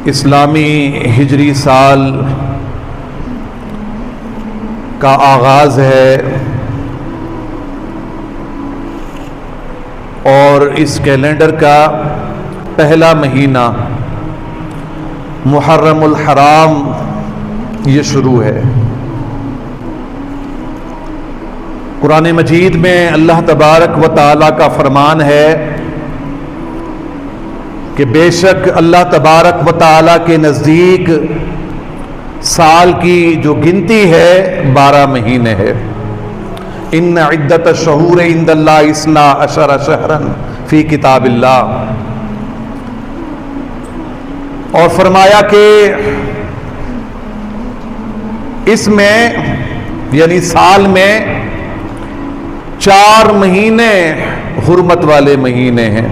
इस्लामी हिजरी साल का आगाज़ है और इस कैलेंडर का पहला महीना मुहर्रमुल हराम ये शुरू है। कुरान मजीद में अल्लाह तबारक व तआला का फरमान है कि बेशक अल्लाह तबारक व तआला के नज़दीक साल की जो गिनती है 12 महीने है। इन्न इद्दत शहूर इंदल्लाह इस्ना अशर शहरन फी किताबिल्लाह। और फरमाया कि इसमें यानी साल में 4 महीने हुर्मत वाले महीने हैं।